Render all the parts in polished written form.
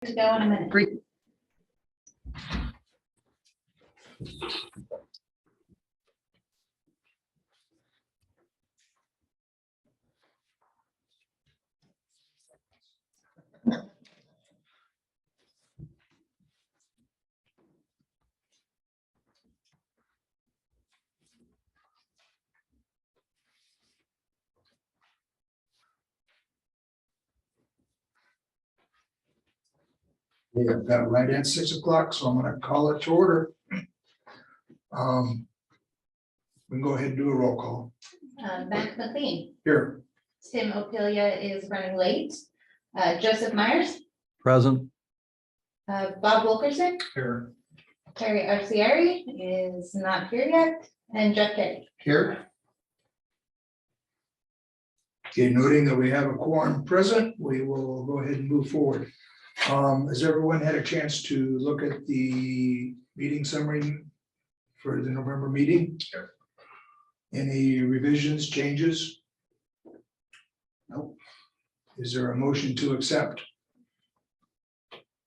To go in a minute. Great. We have got right at 6 o'clock, so I'm gonna call it to order. We can go ahead and do a roll call. Mac McLean, Here, Tim Opilia is running late. Joseph Myers, Present. Bob Wilkerson, here, Terry Arcieri is not here yet, and Jeff Getty. here. Okay, noting that we have a quorum present, we will go ahead and move forward. Has everyone had a chance to look at the meeting summary for the November meeting? Any revisions, changes? Nope. Is there a motion to accept?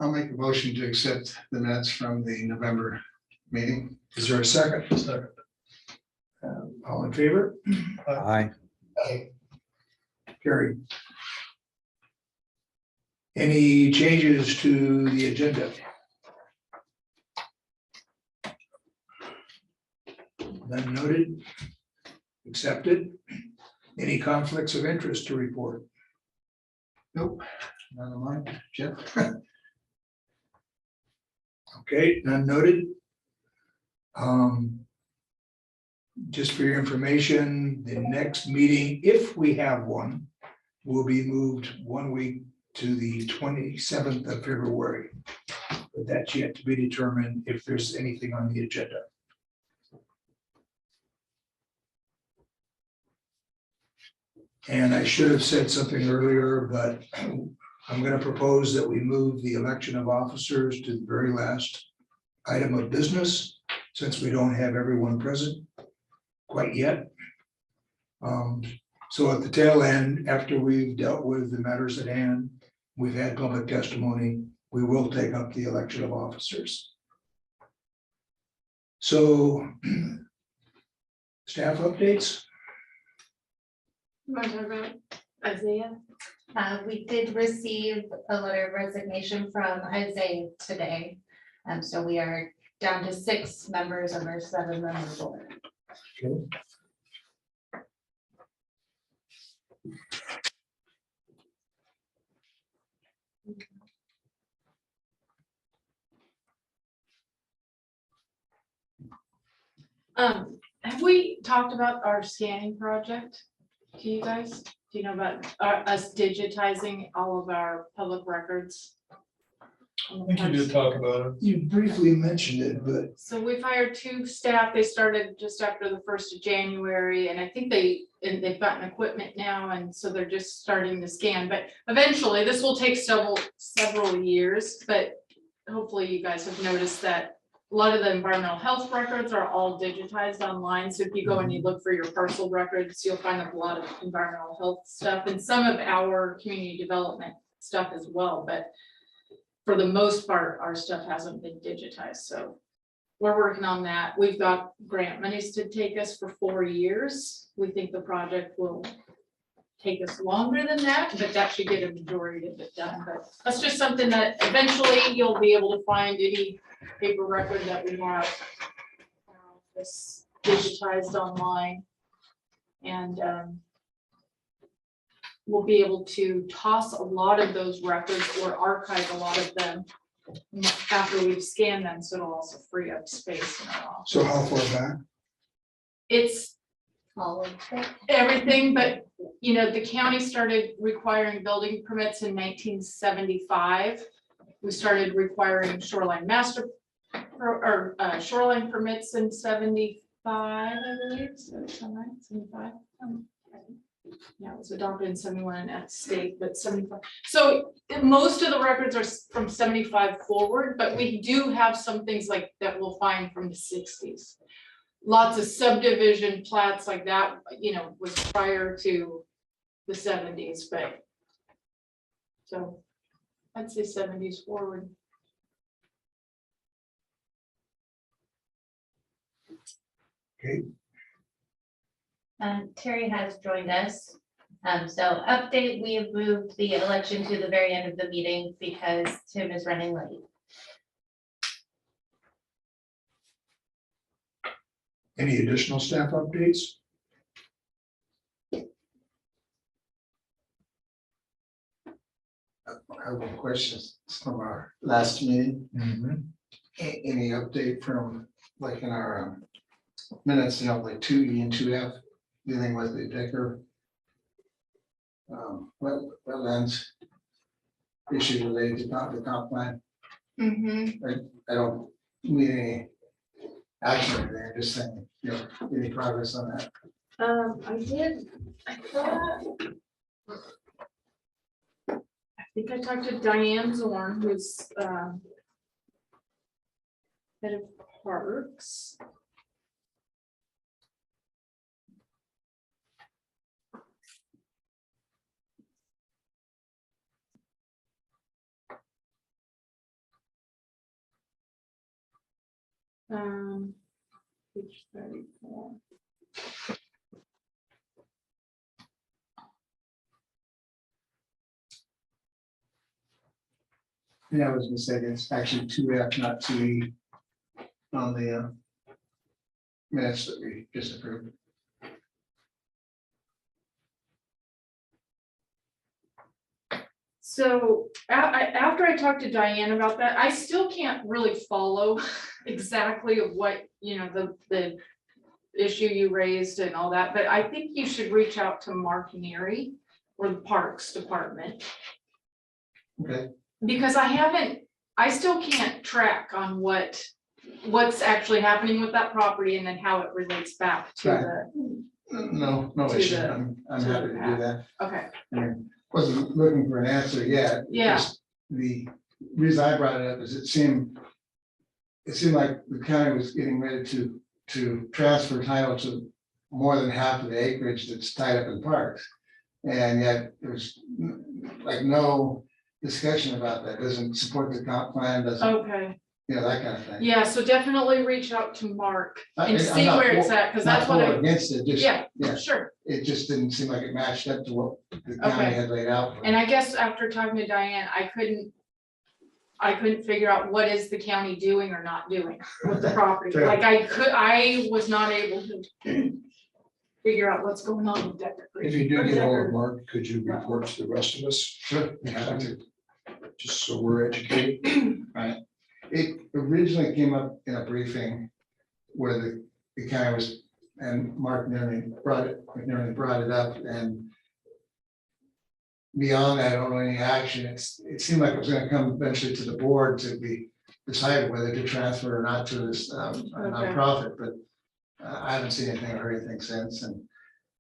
I'll make a motion to accept the minutes from the November meeting. Is there a second? All in favor? Aye. Carried. Any changes to the agenda? None noted. Accepted. Any conflicts of interest to report? Nope, none of mine. Jeff? Okay, none noted. Just for your information, the next meeting, if we have one, will be moved 1 week to the 27th of February. But that's yet to be determined if there's anything on the agenda. And I should have said something earlier, but I'm going to propose that we move the election of officers to the very last item of business, since we don't have everyone present quite yet. So at the tail end, after we've dealt with the matters at hand, we've had public testimony, we will take up the election of officers. So staff updates? Isaiah? We did receive a letter of resignation from Isaiah today. So we are down to 6 members of our 7-member board. Okay. Have we talked about our scanning project? To you guys, do you know about us digitizing all of our public records? I think you did talk about it. You briefly mentioned it, but So we've hired 2 staff. They started just after the 1st of January, and I think they've gotten equipment now, and so they're just starting to scan. But eventually, this will take several years, but hopefully you guys have noticed that a lot of the environmental health records are all digitized online. So if you go and you look for your parcel records, you'll find a lot of environmental health stuff and some of our community development stuff as well. But for the most part, our stuff hasn't been digitized. So we're working on that. We've got grant monies to take us for 4 years. We think the project will take us longer than that, but that should get a majority of it done. But that's just something that eventually you'll be able to find any paper record that we have. This digitized online. And we'll be able to toss a lot of those records or archive a lot of them after we've scanned them, so it'll also free up space in our office. so how far back? It's All of it. everything, but you know, the county started requiring building permits in 1975. We started requiring shoreline shoreline permits in 75, I believe. So, 75. Yeah, it was adopted in 71 at state, but 75. So most of the records are from 75 forward, but we do have some things like that we'll find from the 60s. Lots of subdivision plats like that, you know, was prior to the 70s, but so I'd say 70s forward. Okay, Terry has joined us. So update, we have moved the election to the very end of the meeting because Tim is running late. any additional staff updates? I have one question from our last meeting. Any update from, like in our minutes, like 2E and 2F, dealing with the Decker wetlands issue related to the comp plan? I don't need any action or anything, just saying, any progress on that? I think I talked to Diane Zorn, who's head of parks. Page 34. Yeah, I was gonna say it's actually 2F, not 2E on the minutes that we just approved. So after I talked to Diane about that, I still can't really follow exactly of what, the issue you raised and all that, but I think you should reach out to Mark Neary or the Parks Department. Okay. Because I still can't track on what's actually happening with that property and then how it relates back to Right. No To issue. the- I'm to the happy to do PAC. that. okay, I wasn't looking for an answer yet. Yeah. Just the reason I brought it up is it seemed like the county was getting ready to transfer title to more than half of the acreage that's tied up in parks. And yet there's like no discussion about that, doesn't support the comp plan, doesn't, okay, that kind of thing. yeah, so definitely reach out to Mark and I'm see not where it's for- at, because Not that's what for or I, against it, just, yeah, yeah, sure. it just didn't seem like it matched up to what the county Okay. had laid out. for And us. I guess after talking to Diane, I couldn't figure out what is the county doing or not doing with the property. Fair. Like I was not able to figure out what's going on with Decker Creek. If you do Or get hold Decker- of Mark, could you report to the rest of us? Sure. Yeah, I do. Just so we're educated. It originally came up in a briefing where the county was, and Mark nearly brought it up, and beyond that, I don't know any action. It seemed like it was gonna come eventually to the board to be decided whether to transfer or not to this nonprofit, but I haven't seen anything or heard anything since. And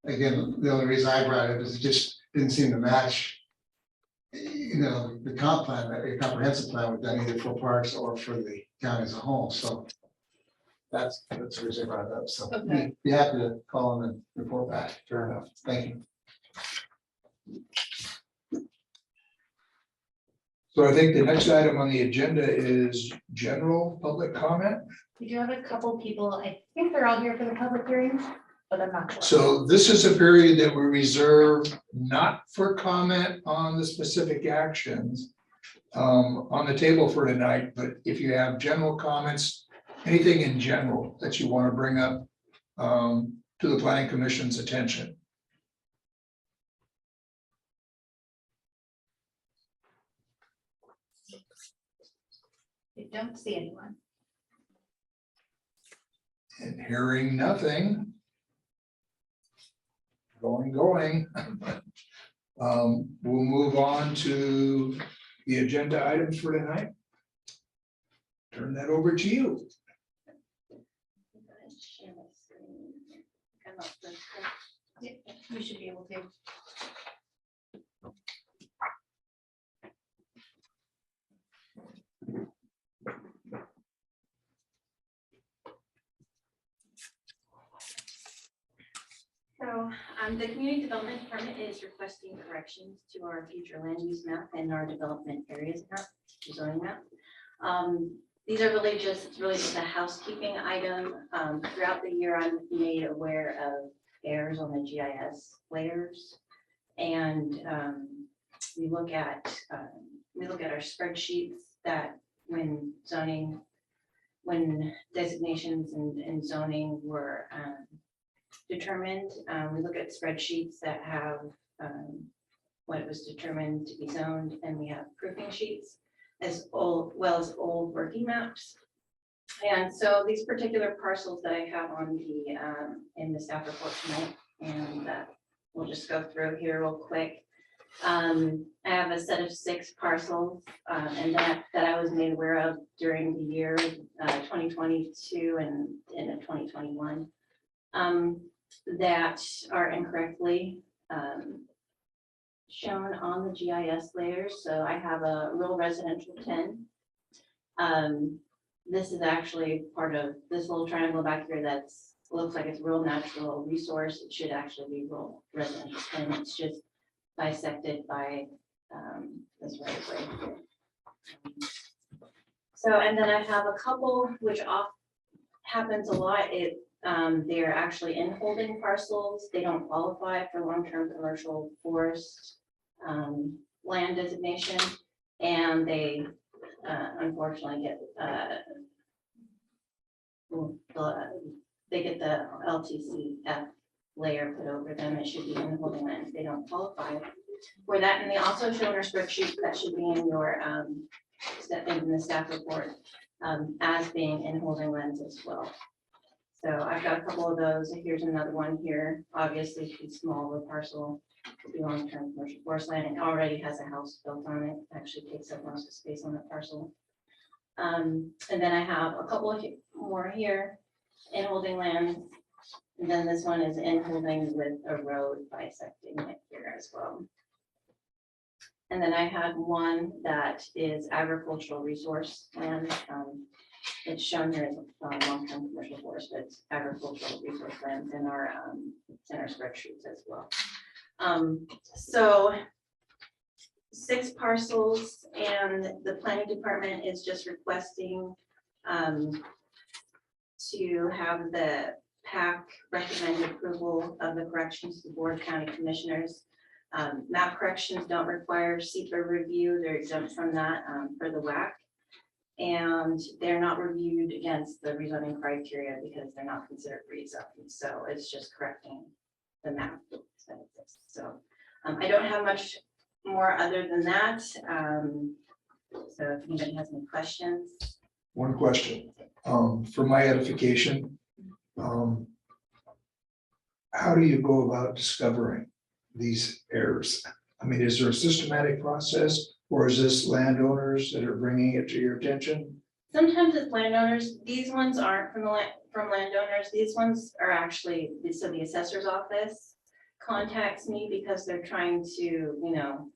again, the only reason I brought it up is it just didn't seem to match the comp plan, a comprehensive plan we've done either for parks or for the county as a whole, so. That's the reason I brought it up, so Okay. be happy to call them and report back. Fair enough. Thank you. So I think the next item on the agenda is general public comment. We do have a couple people, I think they're all here for the public hearing, but I'm not sure. So this is a period that we reserve not for comment on the specific actions on the table for tonight, but if you have general comments, anything in general that you want to bring up to the planning commission's attention. I don't see anyone. And hearing nothing. Going. We'll move on to the agenda items for tonight. Turn that over to you. Share my screen. Come up with- Yeah, you should be able to. So The Community Development Department is requesting corrections to our future land use map and our development areas map, zoning map. These are really just a housekeeping item. Throughout the year, I'm made aware of errors on the GIS layers. And we look at our spreadsheets that when designations and zoning were determined, we look at spreadsheets that have what was determined to be zoned, and we have proofing sheets as old working maps. And so these particular parcels that I have on the in the staff report tonight, and we'll just go through here real quick. I have a set of 6 parcels, and that I was made aware of during the year 2022 and in 2021, that are incorrectly shown on the GIS layers. So I have a rural residential 10. This is actually part of this little triangle back here that's looks like it's rural natural resource. It should actually be rural residential 10. It's just bisected by this right here. So, and then I have a couple which happens a lot. They're actually in holding parcels. They don't qualify for long-term commercial forest land designation, and they unfortunately get the LTCF layer put over them. It should be in holding lands. They don't qualify for that, and they also show in our spreadsheet that should be in your in the staff report as being in holding lands as well. So I've got a couple of those. Here's another one here. Obviously, too small of a parcel to be long-term commercial forest land. It already has a house built on it. Actually takes up most of the space on the parcel. And then I have a couple of more here in holding lands. And then this one is in holding with a road bisecting it here as well. And then I had one that is agricultural resource land. It's shown here as long-term commercial forest, but it's agricultural resource lands in our spreadsheets as well. So 6 parcels, and the planning department is just requesting to have the PAC recommend approval of the corrections to the Board of County Commissioners. Map corrections don't require SEPA review. They're exempt from that for the WAC. And they're not reviewed against the rezoning criteria because they're not considered rezoned. So it's just correcting the map. So I don't have much more other than that. So if anybody has any questions. One question, for my edification. How do you go about discovering these errors? I mean, is there a systematic process, or is this landowners that are bringing it to your attention? Sometimes it's landowners. These ones aren't from landowners. These ones are actually, so the assessor's office contacts me because they're trying to,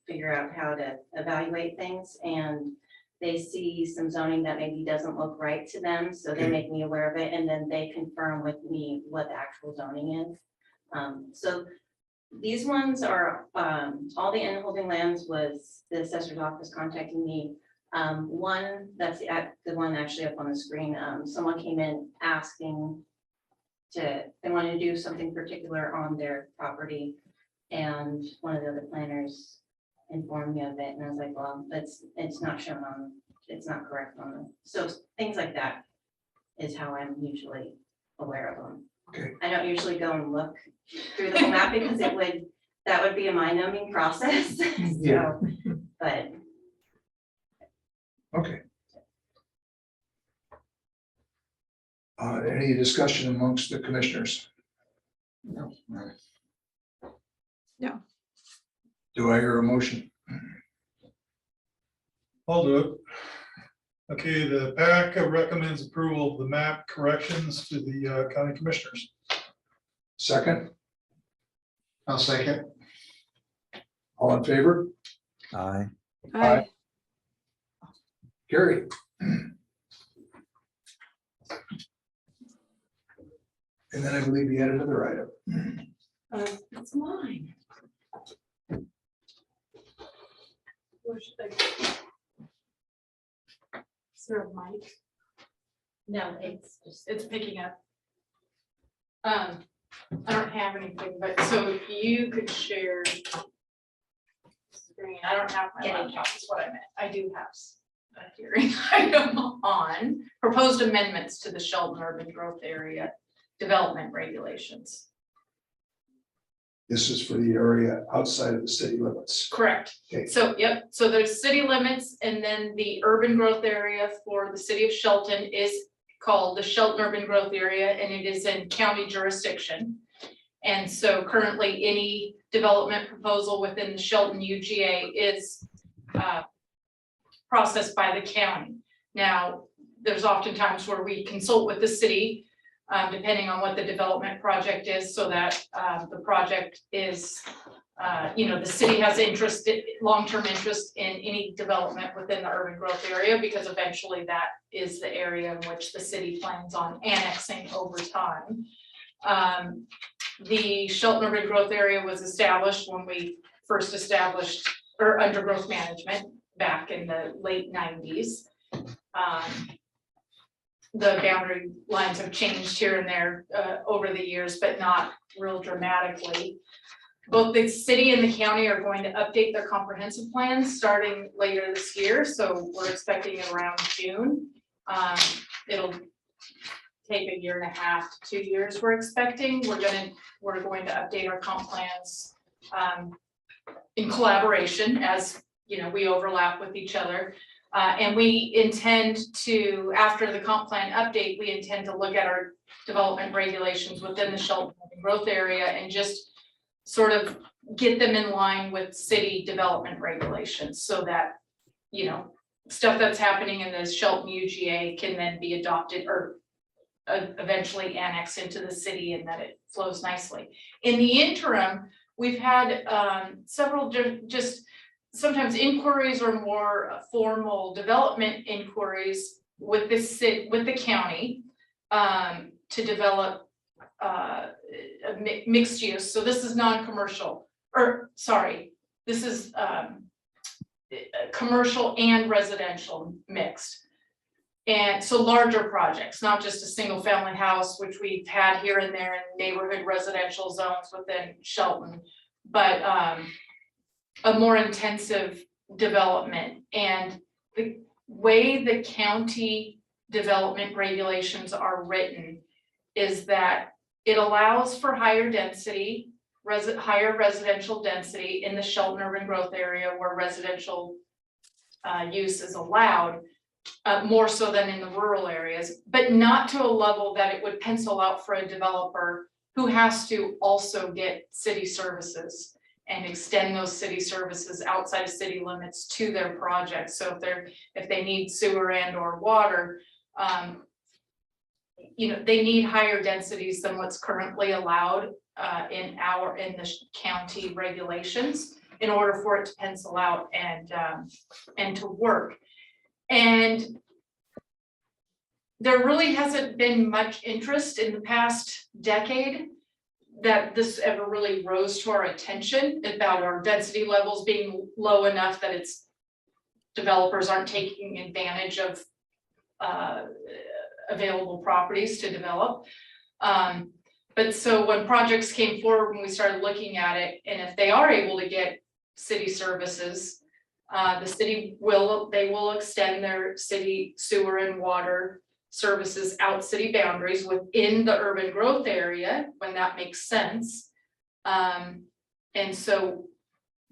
figure out how to evaluate things, and they see some zoning that maybe doesn't look right to them. So they make me aware of it, and then they confirm with me what the actual zoning is. So these ones are, all the in-holding lands was the assessor's office contacting me. One, that's the one actually up on the screen. Someone came in asking they wanted to do something particular on their property. And one of the other planners informed me of it. And I was like, well, it's not shown on, it's not correct on them. So things like that is how I'm usually aware of them. Okay. I don't usually go and look through the whole map because that would be a mind-numbing process. Yeah. So, but Okay. Any discussion amongst the commissioners? No. Do I hear a motion? I'll do it. Okay, the PAC recommends approval of the map corrections to the county commissioners. Second, I'll second. all in favor? Aye. Aye. Carry. And then I believe you had another item. It's mine. Where should I go? Is there a mic? No, it's just. It's picking up. I don't have anything, but so you could share. Screen, I don't have my Yeah. laptop, is what I meant. I do have a hearing item on proposed amendments to the Shelton Urban Growth Area Development Regulations. This is for the area outside of the city limits. Correct. Okay. So, yep, so there's city limits and then the urban growth area for the city of Shelton is called the Shelton Urban Growth Area and it is in county jurisdiction. And so currently any development proposal within the Shelton UGA is processed by the county. Now, there's often times where we consult with the city depending on what the development project is, so that the project is, the city has interest, long-term interest in any development within the urban growth area, because eventually that is the area in which the city plans on annexing over time. The Shelton Urban Growth Area was established when we first established, or undergrowth management back in the late 90s. The boundary lines have changed here and there over the years, but not real dramatically. Both the city and the county are going to update their comprehensive plans starting later this year, so we're expecting it around June. It'll take 1.5 years to 2 years, we're expecting. We're going to update our comp plans in collaboration, as you know, we overlap with each other. And we intend to, after the comp plan update, we intend to look at our development regulations within the Shelton Urban Growth Area and just sort of get them in line with city development regulations, so that, you know, stuff that's happening in the Shelton UGA can then be adopted or eventually annexed into the city, and that it flows nicely. In the interim, we've had several just sometimes inquiries or more formal development inquiries with the county to develop a mixed use. So this is non-commercial, or sorry, this is commercial and residential mixed. And so larger projects, not just a single family house, which we've had here and there in neighborhood residential zones within Shelton, but a more intensive development. And the way the county development regulations are written is that it allows for higher density, higher residential density in the Shelton Urban Growth Area where residential use is allowed, more so than in the rural areas, but not to a level that it would pencil out for a developer who has to also get city services and extend those city services outside of city limits to their projects. So if they need sewer and or water, you know, they need higher densities than what's currently allowed in the county regulations in order for it to pencil out and to work. And there really hasn't been much interest in the past decade that this ever really rose to our attention about our density levels being low enough that it's developers aren't taking advantage of available properties to develop. But so when projects came forward, when we started looking at it, and if they are able to get city services, the city will extend their city sewer and water services out city boundaries within the urban growth area when that makes sense. And so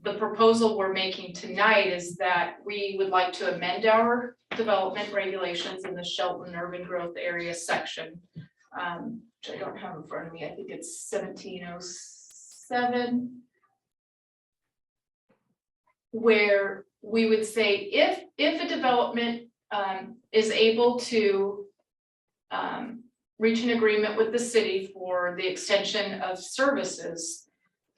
the proposal we're making tonight is that we would like to amend our development regulations in the Shelton Urban Growth Area section, which I don't have in front of me. I think it's 1707. Where we would say if a development is able to reach an agreement with the city for the extension of services,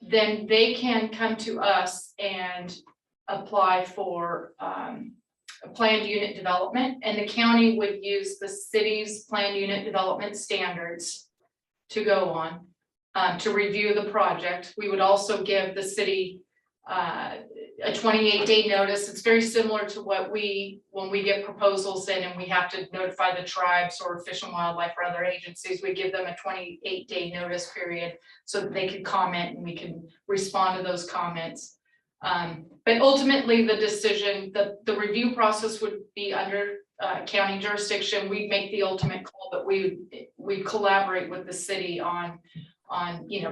then they can come to us and apply for a planned unit development, and the county would use the city's planned unit development standards to go on. to review the project. We would also give the city a 28-day notice. It's very similar to what when we get proposals in and we have to notify the tribes or Fish and Wildlife or other agencies, we give them a 28-day notice period so that they can comment and we can respond to those comments. But ultimately, the decision, the review process would be under county jurisdiction. We'd make the ultimate call, but we collaborate with the city on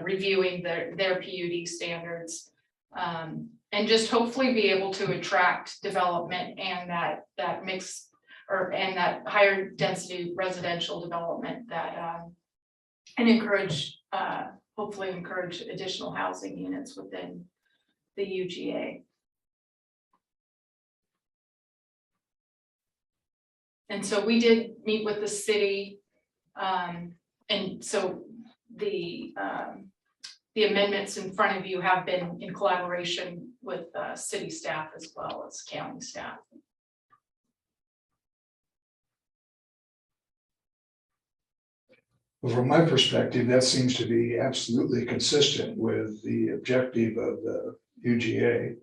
reviewing their PUD standards. And just hopefully be able to attract development and that mix and that higher density residential development that and encourage hopefully encourage additional housing units within the UGA. And so we did meet with the city, and so the amendments in front of you have been in collaboration with city staff as well as county staff. Well, from my perspective, that seems to be absolutely consistent with the objective of the UGA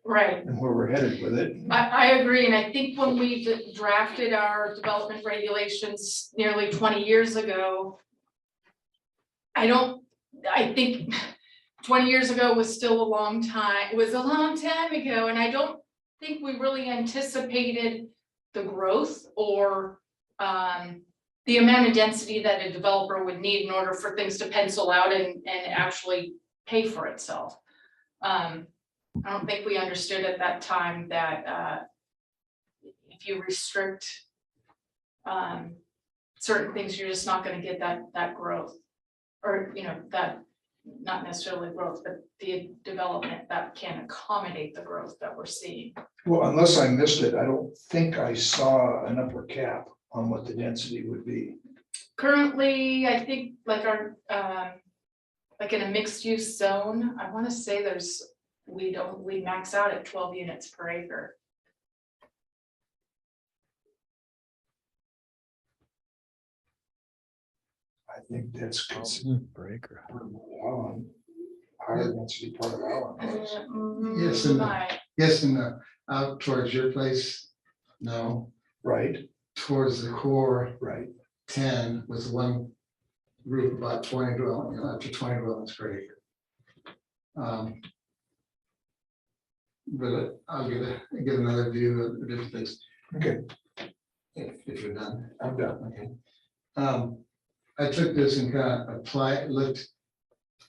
Right. and where we're headed with it. I agree, and I think when we drafted our development regulations nearly 20 years ago, I think 20 years ago was still a long time, ago, and I don't think we really anticipated the growth or the amount of density that a developer would need in order for things to pencil out and actually pay for itself. I don't think we understood at that time that if you restrict certain things, you're just not going to get that growth, or that not necessarily growth, but the development that can accommodate the growth that we're seeing. Well, unless I missed it, I don't think I saw an upper cap on what the density would be. Currently, I think like our like in a mixed use zone, I want to say we max out at 12 units per acre. I think that's considered Breaker. higher density part of Allen. Yes, and Right. yes, and out towards your place, no, Right, towards the core right. 10 with one group about 20 dwelling, up to 20 dwellings per acre. But I'll give another view of the different things. Okay, If you're done. I'm done. Okay. I took this and kind of looked,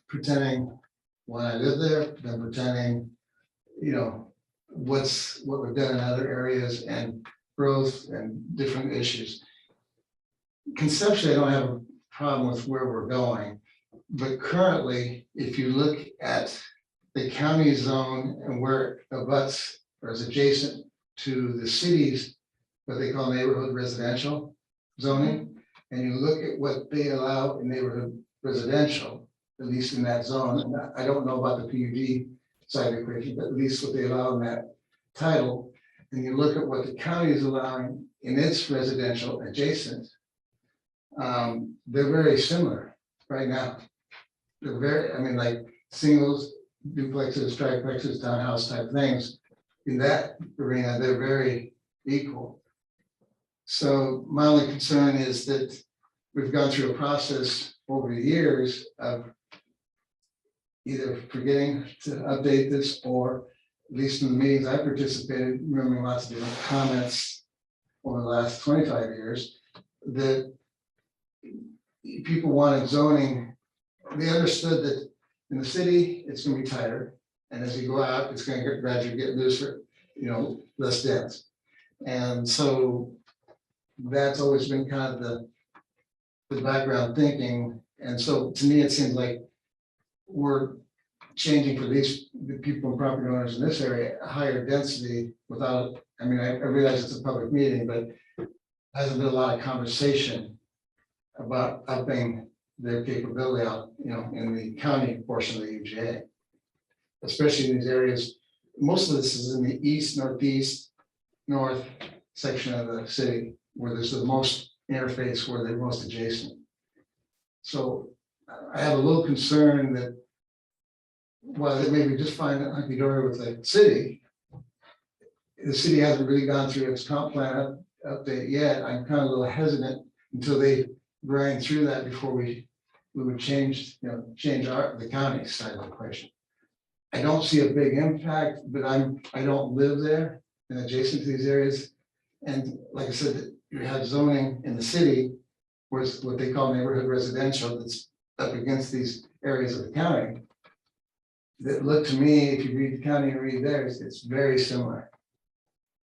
pretending when I lived there, then pretending, what we've done in other areas and growth and different issues. Conceptually, I don't have a problem with where we're going, but currently, if you look at the county zone and where it abuts or is adjacent to the city's, what they call neighborhood residential zoning, and you look at what they allow in neighborhood residential, at least in that zone, and I don't know about the PUD side of the equation, but at least what they allow in that title, and you look at what the county is allowing in its residential adjacent, they're very similar right now. They're very, like singles, duplexes, triplexes, townhouse type things. In that arena, they're very equal. So my only concern is that we've gone through a process over the years of either forgetting to update this, or at least in the meetings I participated, remembering lots of different comments over the last 25 years, that people wanted zoning. They understood that in the city, it's going to be tighter, and as you go out, it's going to gradually get looser, less dense. And so that's always been kind of the background thinking. And so to me, it seems like we're changing for the people and property owners in this area, a higher density without, I realize it's a public meeting, but hasn't been a lot of conversation about upping their capability out, in the county portion of the UGA, especially in these areas. Most of this is in the east, northeast, north section of the city, where there's the most interface, where they're most adjacent. So I have a little concern that while it may be just fine hunky-dory with the city hasn't really gone through its comp plan update yet. I'm kind of a little hesitant until they grind through that before we would change the county side of the equation. I don't see a big impact, but I don't live there and adjacent to these areas. And like I said, you have zoning in the city where it's what they call neighborhood residential that's up against these areas of the county. That look to me, if you read the county and read theirs, it's very similar.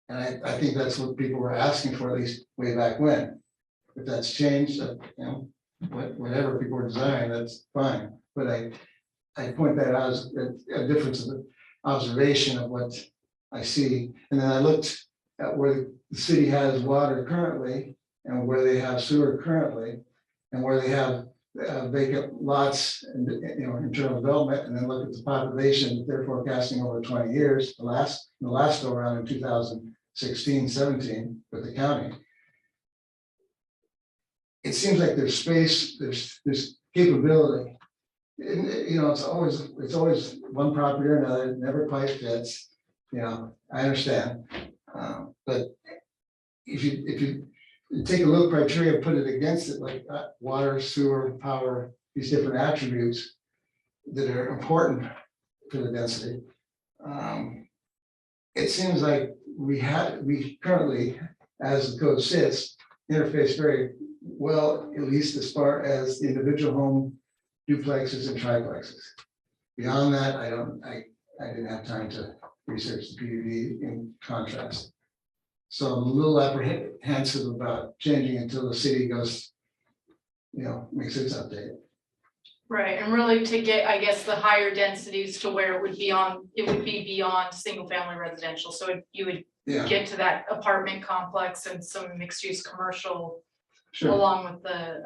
And I think that's what people were asking for, at least way back when. If that's changed, whatever people were desiring, that's fine. But I point that out as a difference of observation of what I see. And then I looked at where the city has water currently and where they have sewer currently and where they have vacant lots and, internal development, and then look at the population that they're forecasting over 20 years, the last go around in 2016, 17 with the county. It seems like there's space, there's capability. And, it's always one property or another, it never quite fits. I understand. But if you take a little criteria, put it against it, like water, sewer, power, these different attributes that are important for the density. It seems like we currently, as the code sits, interface very well, at least as far as the individual home duplexes and triplexes. Beyond that, I didn't have time to research the PUD in contrast. So I'm a little apprehensive about changing until the city goes, makes its update. Right, and really to get, I guess, the higher densities to where it would be beyond single family residential, so you would Yeah, get to that apartment complex and some mixed use commercial sure. along with the,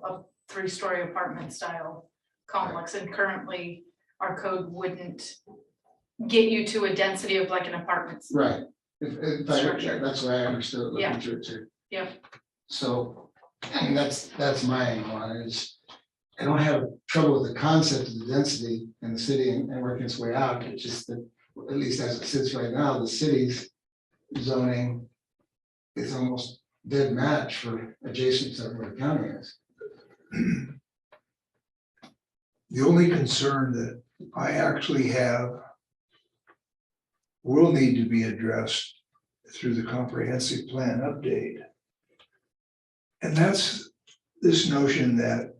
a 3-story apartment style complex. And currently our code wouldn't get you to a density of like an apartment. Right. If Structure. that's why I understood Yeah. looking through it too. Yep. So, and that's my angle on it, is I don't have trouble with the concept of the density in the city and working its way out. It's just that, at least as it sits right now, the city's zoning is almost dead match for adjacent to where the county is. The only concern that I actually have will need to be addressed through the comprehensive plan update. And that's this notion that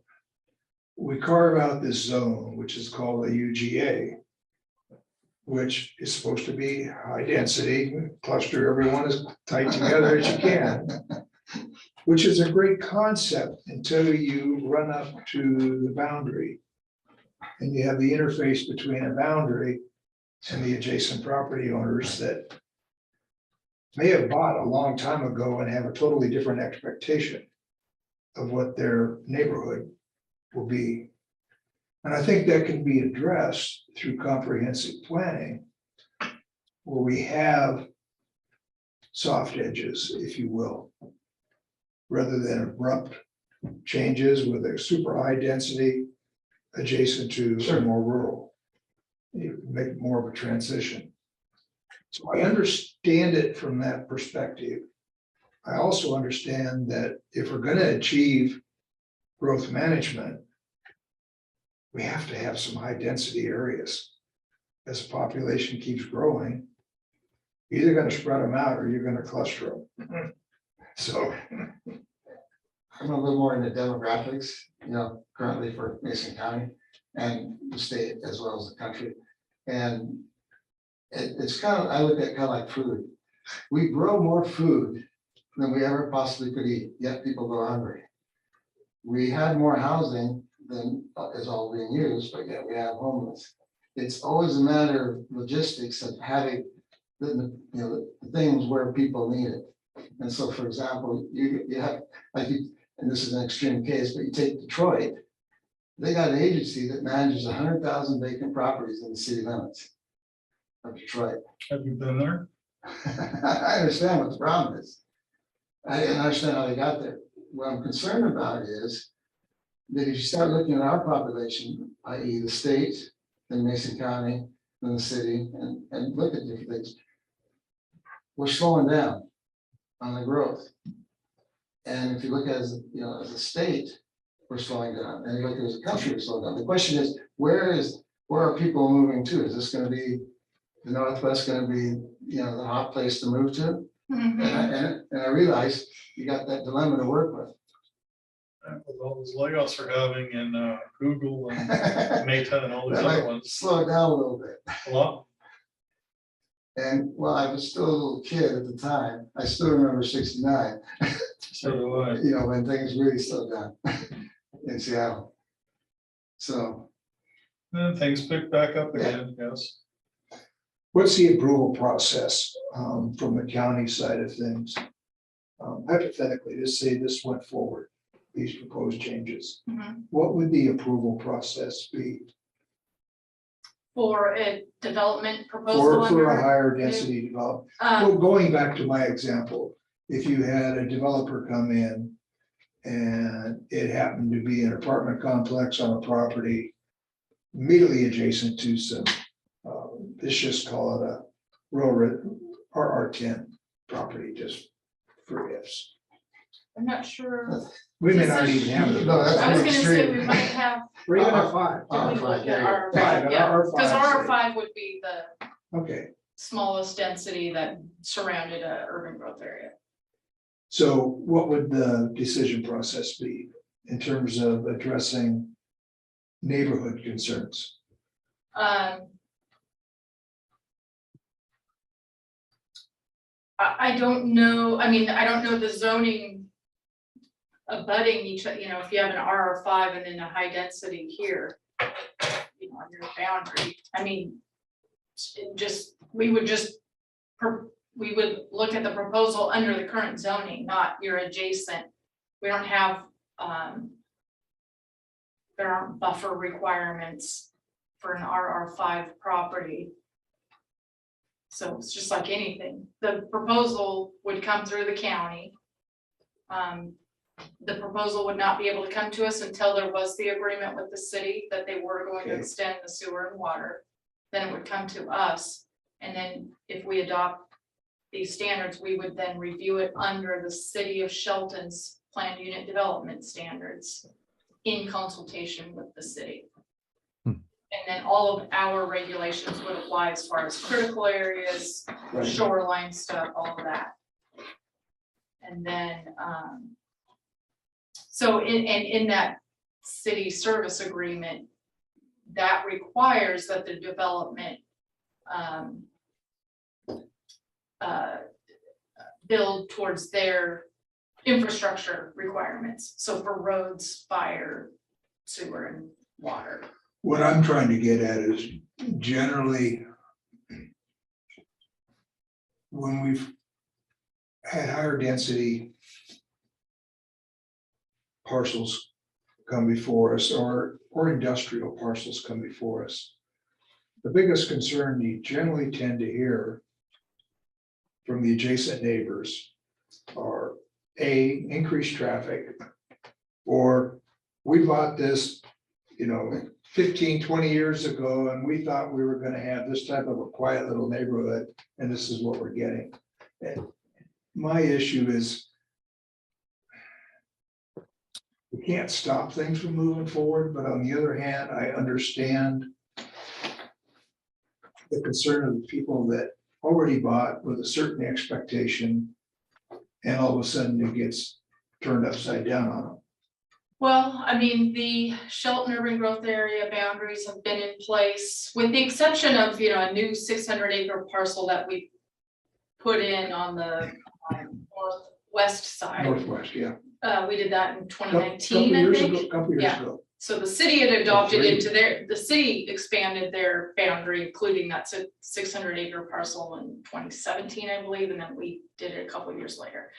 we carve out this zone, which is called the UGA, which is supposed to be high density, cluster everyone as tight together as you can, which is a great concept until you run up to the boundary. And you have the interface between a boundary and the adjacent property owners that may have bought a long time ago and have a totally different expectation of what their neighborhood will be. And I think that can be addressed through comprehensive planning, where we have soft edges, if you will, rather than abrupt changes with a super high density adjacent to more rural. You make more of a transition. So I understand it from that perspective. I also understand that if we're going to achieve growth management, we have to have some high density areas. As the population keeps growing, you're either going to spread them out or you're going to cluster them. So I'm a little more into demographics, currently for Mason County and the state as well as the country. And it's kind of, I look at it kind of like food. We grow more food than we ever possibly could eat, yet people go hungry. We had more housing than is all being used, but yet we have homeless. It's always a matter of logistics of having the things where people need it. And so, for example, you have, and this is an extreme case, but you take Detroit, they got an agency that manages 100,000 vacant properties in the city limits of Detroit. Have you been there? I understand what the problem is. I understand how they got there. What I'm concerned about is that if you start looking at our population, i.e. the state, then Mason County, then the city, and look at different things. We're slowing down on the growth. And if you look at as, you know, as a state, we're slowing down, and you look as a country, we're slowing down. The question is, where are people moving to? Is this gonna be, the Northwest gonna be, you know, the hot place to move to? And I realize you got that dilemma to work with. With all those layoffs we're having in Google and Meta and all these That other might ones, slow it down a little bit. a lot. And while I was still a little kid at the time, I still remember '69, So do I. you know, when things really slowed down in Seattle. So, And things pick back up again, yes. What's the approval process from the county side of things? Hypothetically, just say this went forward, these proposed changes. Mhm. What would the approval process be For a development proposal for a under, higher density development? Well, going back to my example, if you had a developer come in and it happened to be an apartment complex on a property immediately adjacent to some, let's just call it a rural RR10 property, just for ifs. I'm not sure. We may not even have it. No, that's I was pretty gonna say extreme. we might have, Or even a five. we look at R5, R5, Five, yeah, R5, because say. R5 would be the Okay, smallest density that surrounded a urban growth area. so what would the decision process be in terms of addressing neighborhood concerns? I don't know, I mean, I don't know the zoning abutting each, you know, if you have an RR5 and then a high density here, you know, on your boundary, I mean, we would look at the proposal under the current zoning, not your adjacent. We don't have, there aren't buffer requirements for an RR5 property. So it's just like anything, the proposal would come through the county. The proposal would not be able to come to us until there was the agreement with the city that they were going to Okay. extend the sewer and water. Then it would come to us, and then if we adopt these standards, we would then review it under the city of Shelton's planned unit development standards in consultation with the city. And then all of our regulations would apply as far as critical areas, Right. shoreline stuff, all of that. And then, so in that city service agreement, that requires that the development build towards their infrastructure requirements. So for roads, fire, sewer, and water. What I'm trying to get at is generally when we've had higher density parcels come before us or industrial parcels come before us, the biggest concern you generally tend to hear from the adjacent neighbors are increased traffic, or we bought this, 15, 20 years ago, and we thought we were gonna have this type of a quiet little neighborhood, and this is what we're getting. And my issue is we can't stop things from moving forward, but on the other hand, I understand the concern of the people that already bought with a certain expectation, and all of a sudden it gets turned upside down on them. Well, I mean, the Shelton urban growth area boundaries have been in place, with the exception of, a new 600-acre parcel that we put in on the northwest side. Northwest, yeah. We did that in Couple 2019, I years think. ago, couple years Yeah. ago. So the city had adopted Great. into the city expanded their boundary, including that 600-acre parcel in 2017, I believe, and then we did it a couple years later.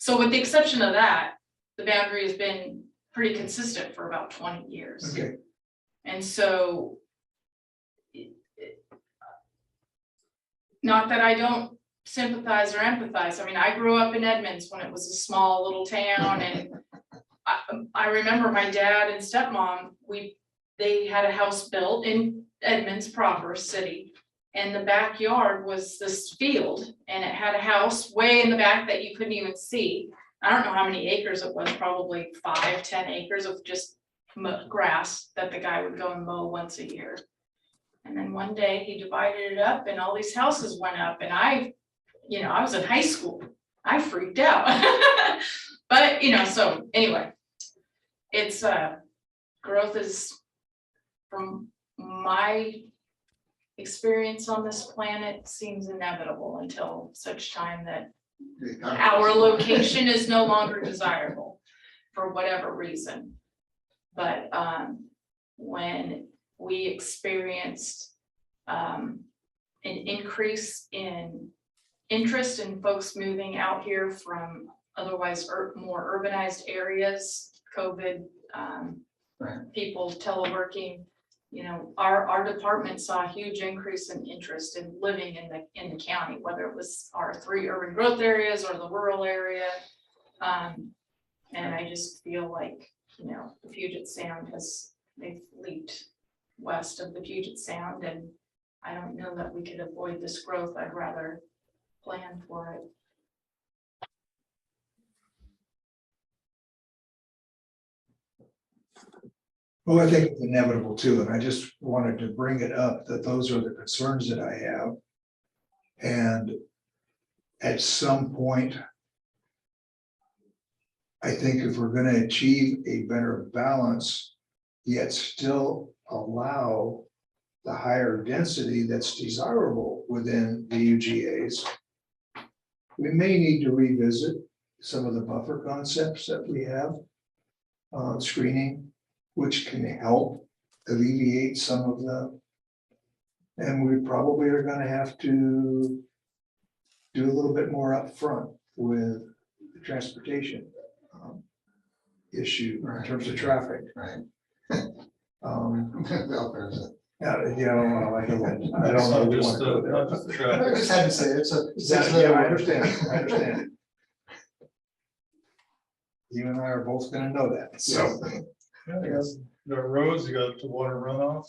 So with the exception of that, the boundary has been pretty consistent for about 20 years. Okay, And so, not that I don't sympathize or empathize. I mean, I grew up in Edmonds when it was a small little town, and I remember my dad and stepmom, they had a house built in Edmonds proper city. And the backyard was this field and it had a house way in the back that you couldn't even see. I don't know how many acres it was, probably 5-10 acres of just grass that the guy would go and mow once a year. And then one day he divided it up and all these houses went up and I was in high school. I freaked out. But, so anyway, it's growth is, from my experience on this planet, seems inevitable until such time that our location is no longer desirable for whatever reason. But when we experienced an increase in interest in folks moving out here from otherwise more urbanized areas, COVID, Right. people teleworking, our department saw a huge increase in interest in living in the county, whether it was our 3 urban growth areas or the rural area. And I just feel like, the Puget Sound they've leaped west of the Puget Sound, and I don't know that we could avoid this growth. I'd rather plan for it. Well, I think it's inevitable too, and I just wanted to bring it up that those are the concerns that I have. And at some point, I think if we're gonna achieve a better balance, yet still allow the higher density that's desirable within the UGAs, we may need to revisit some of the buffer concepts that we have, screening, which can help alleviate some of the, and we probably are gonna have to do a little bit more upfront with the transportation issue in terms of traffic. Right. Yeah, well, I don't know. We wanna go there. Not just the I traffic. just had to say, it's a. Yeah, I understand. You and I are both gonna know that, so. Yeah, you got roads, you got the water runoff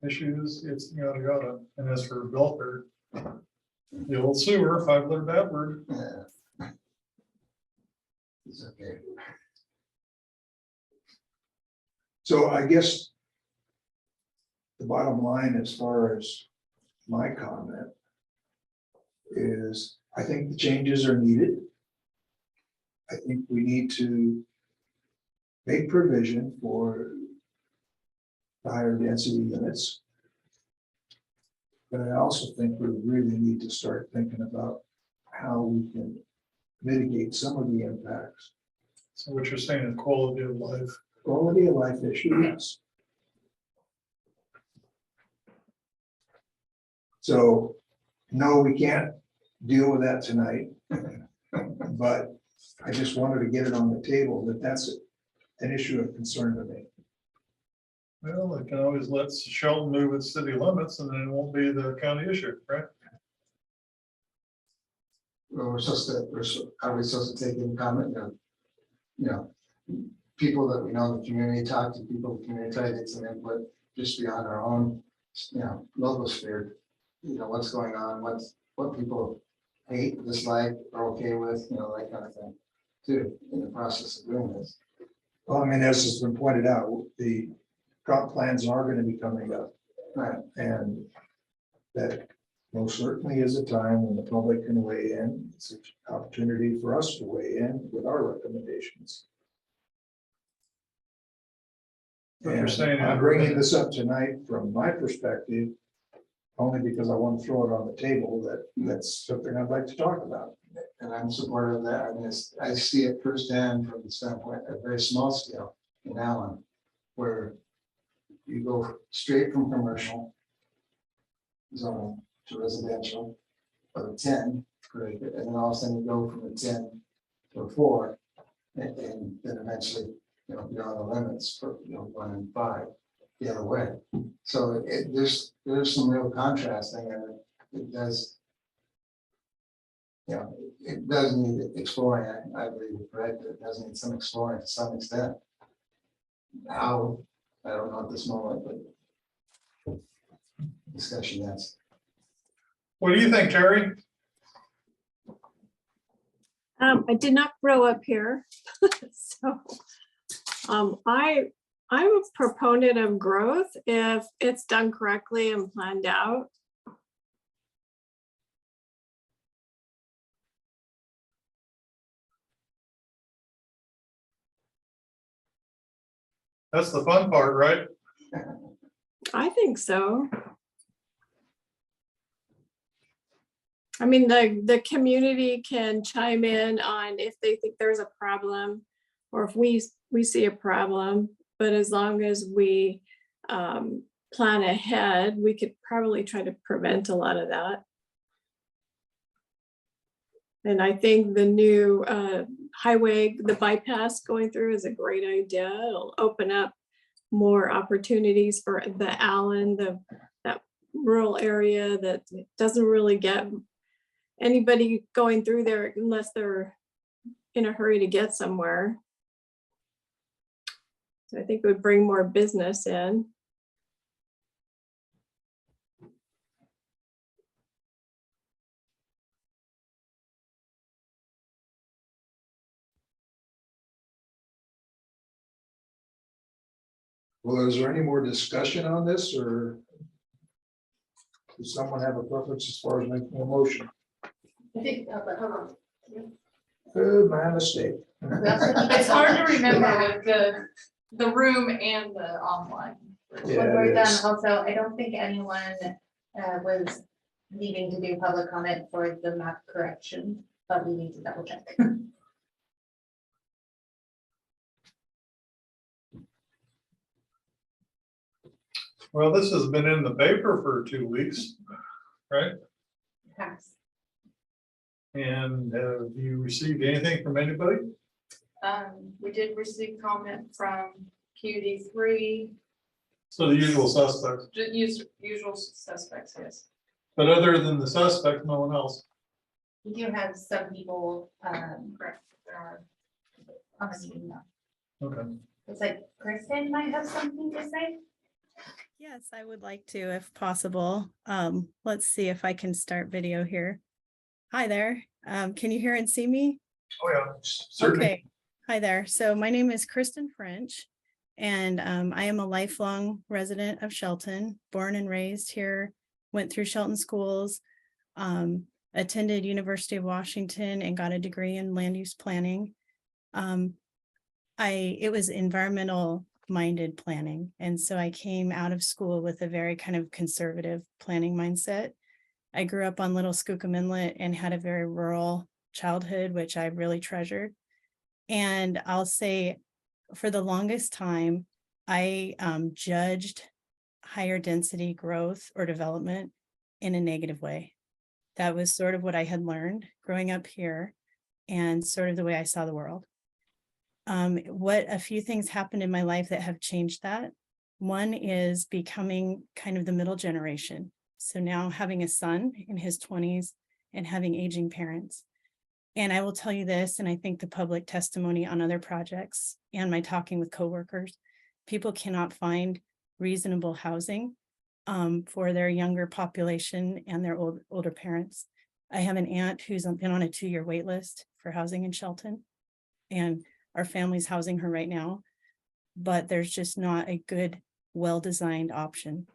issues, it's yada. And as for Belford, the old sewer, 5-liter Bedford. Yeah. It's okay. So I guess the bottom line, as far as my comment, is I think the changes are needed. I think we need to make provision for the higher density units. But I also think we really need to start thinking about how we can mitigate some of the impacts. So what you're saying is quality of life. Quality of life issue, yes. So, no, we can't deal with that tonight. But I just wanted to get it on the table that that's an issue of concern to me. Well, they can always let Shelton move its city limits and then it won't be the county issue, right? Well, are we supposed to take in comment, people that we know in the community, talk to people in the community, try to get some input just beyond our own, local sphere. What's going on, what people hate, dislike, are okay with, that kind of thing, too, in the process of doing this. Well, I mean, as has been pointed out, the comp plans are going to be coming up. Right. And that most certainly is a time when the public can weigh in. It's an opportunity for us to weigh in with our recommendations. But you're And saying I'm bringing this up tonight from my perspective, only because I want to throw it on the table that's something I'd like to talk about. And I'm supportive of that. I mean, I see it firsthand from the standpoint at a very small scale in Allen, where you go straight from commercial zone to residential of a 10 per acre, and then all of a sudden you go from a 10 to a 4, and then eventually, beyond the limits for 1 and 5 the other way. So there's some real contrasting, and it does it does need exploring, I believe, you're correct, it does need some exploring to some extent. How, I don't know at this moment, but discussion, yes. What do you think, Terry? I did not grow up here, so I'm a proponent of growth if it's done correctly and planned out. That's the fun part, right? I think so. I mean, the community can chime in on if they think there's a problem or if we see a problem, but as long as we plan ahead, we could probably try to prevent a lot of that. And I think the new highway, the bypass going through is a great idea. It'll open up more opportunities for the Allen, that rural area that doesn't really get anybody going through there unless they're in a hurry to get somewhere. So I think it would bring more business in. Well, is there any more discussion on this, or does someone have a preference as far as making a motion? I think, but hold on. My mistake. It's hard to remember with the room and the online. When Yeah, we're it done, is. also, I don't think anyone was needing to do public comment for the map correction, but we need to double check. Well, this has been in the paper for 2 weeks, right? Pass. And have you received anything from anybody? We did receive comment from QD3, So the usual suspects, usual suspects, yes. but other than the suspect, no one else. We do have some people Correct. There are. on the meeting now. Okay. It's like Kristen might have something to say. Yes, I would like to, if possible. Let's see if I can start video here. Hi there. Can you hear and see me? Oh, yeah, certainly. Okay. Hi there. So my name is Kristen French, and I am a lifelong resident of Shelton, born and raised here, went through Shelton schools, attended University of Washington and got a degree in land use planning. It was environmental minded planning. And so I came out of school with a very kind of conservative planning mindset. I grew up on Little Skookum Inlet and had a very rural childhood, which I really treasured. And I'll say for the longest time, I judged higher density growth or development in a negative way. That was sort of what I had learned growing up here and sort of the way I saw the world. What a few things happened in my life that have changed that. One is becoming kind of the middle generation. So now having a son in his 20s and having aging parents. And I will tell you this, and I think the public testimony on other projects and my talking with coworkers, people cannot find reasonable housing for their younger population and their older parents. I have an aunt who's been on a 2-year wait list for housing in Shelton, and our family's housing her right now, but there's just not a good, well-designed option.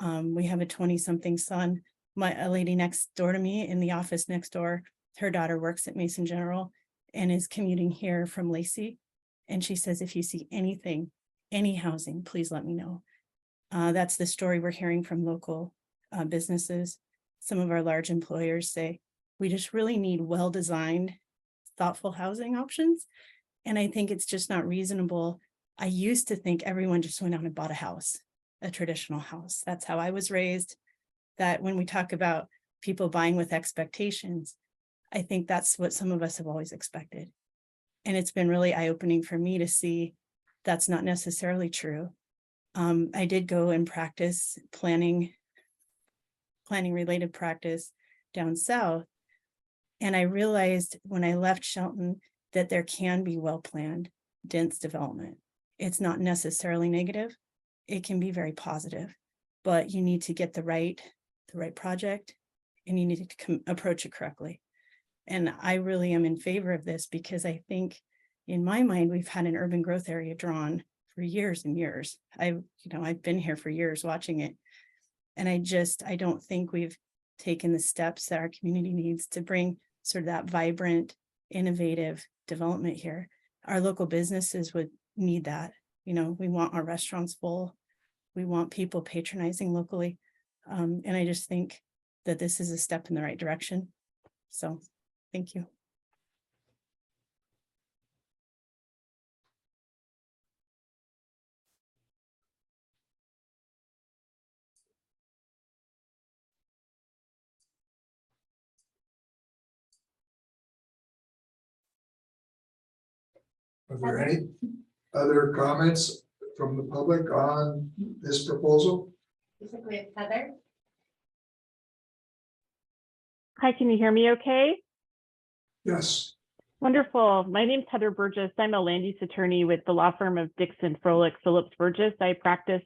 We have a 20-something son. A lady next door to me in the office next door, her daughter works at Mason General and is commuting here from Lacey. And she says, if you see anything, any housing, please let me know. That's the story we're hearing from local businesses. Some of our large employers say, we just really need well-designed, thoughtful housing options. And I think it's just not reasonable. I used to think everyone just went out and bought a house, a traditional house. That's how I was raised. That when we talk about people buying with expectations, I think that's what some of us have always expected. And it's been really eye-opening for me to see that's not necessarily true. I did go and practice planning related practice down south. And I realized when I left Shelton that there can be well-planned, dense development. It's not necessarily negative. It can be very positive, but you need to get the right project and you need to approach it correctly. And I really am in favor of this because I think in my mind, we've had an urban growth area drawn for years and years. I've been here for years watching it. And I don't think we've taken the steps that our community needs to bring sort of that vibrant, innovative development here. Our local businesses would need that. We want our restaurants full. We want people patronizing locally. And I just think that this is a step in the right direction. So, thank you. Are there any other comments from the public on this proposal? Basically, it's Heather. Hi, can you hear me okay? Yes. Wonderful. My name's Heather Burgess. I'm a land use attorney with the law firm of Dixon, Froelich, Phillips Burgess. I practice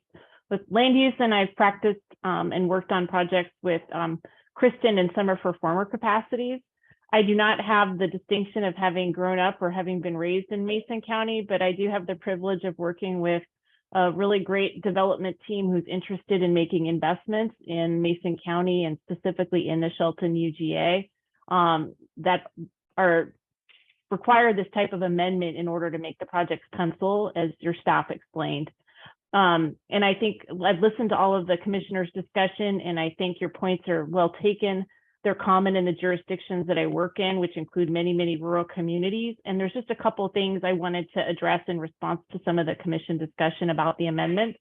with land use and I've practiced and worked on projects with Kristen in some of her former capacities. I do not have the distinction of having grown up or having been raised in Mason County, but I do have the privilege of working with a really great development team who's interested in making investments in Mason County and specifically in the Shelton UGA that require this type of amendment in order to make the projects pencil, as your staff explained. And I think I've listened to all of the commissioners' discussion, and I think your points are well taken. They're common in the jurisdictions that I work in, which include many, many rural communities. And there's just a couple of things I wanted to address in response to some of the commission discussion about the amendments.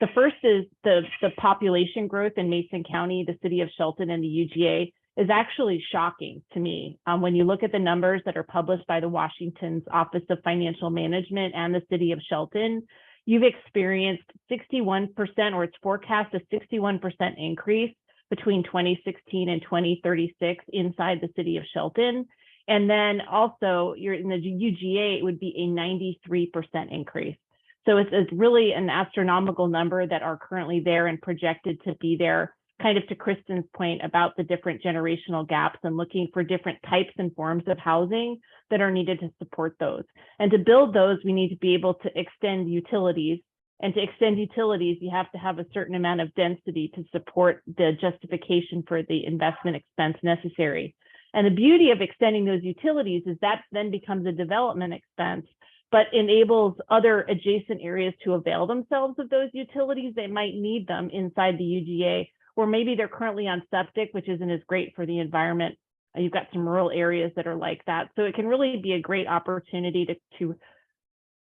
The first is the population growth in Mason County, the city of Shelton, and the UGA is actually shocking to me. When you look at the numbers that are published by the Washington's Office of Financial Management and the city of Shelton, you've experienced 61%, or it's forecast a 61% increase between 2016 and 2036 inside the city of Shelton. And then also you're in the UGA, it would be a 93% increase. So it's really an astronomical number that are currently there and projected to be there, kind of to Kristen's point about the different generational gaps and looking for different types and forms of housing that are needed to support those. And to build those, we need to be able to extend utilities. And to extend utilities, you have to have a certain amount of density to support the justification for the investment expense necessary. And the beauty of extending those utilities is that then becomes a development expense, but enables other adjacent areas to avail themselves of those utilities. They might need them inside the UGA, or maybe they're currently on septic, which isn't as great for the environment. You've got some rural areas that are like that. So it can really be a great opportunity to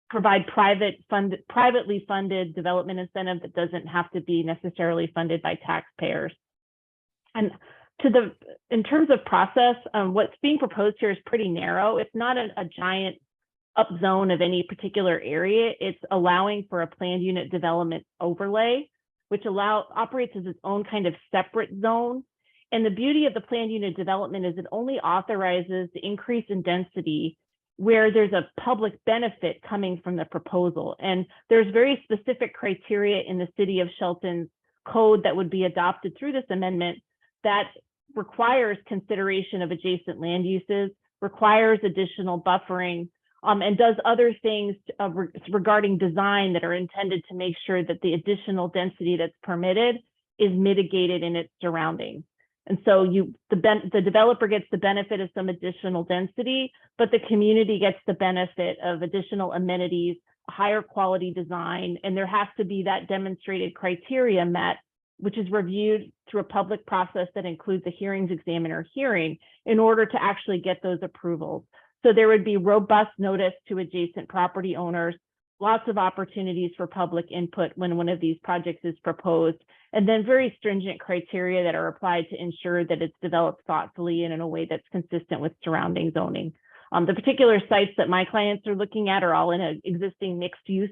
provide privately funded development incentive that doesn't have to be necessarily funded by taxpayers. And in terms of process, what's being proposed here is pretty narrow. It's not a giant upzone of any particular area. It's allowing for a planned unit development overlay, which operates as its own kind of separate zone. And the beauty of the planned unit development is it only authorizes the increase in density where there's a public benefit coming from the proposal. And there's very specific criteria in the city of Shelton's code that would be adopted through this amendment that requires consideration of adjacent land uses, requires additional buffering, and does other things regarding design that are intended to make sure that the additional density that's permitted is mitigated in its surroundings. And so the developer gets the benefit of some additional density, but the community gets the benefit of additional amenities, higher quality design, and there has to be that demonstrated criteria met, which is reviewed through a public process that includes a hearings examiner hearing in order to actually get those approvals. So there would be robust notice to adjacent property owners, lots of opportunities for public input when one of these projects is proposed, and then very stringent criteria that are applied to ensure that it's developed thoughtfully and in a way that's consistent with surrounding zoning. The particular sites that my clients are looking at are all in an existing mixed use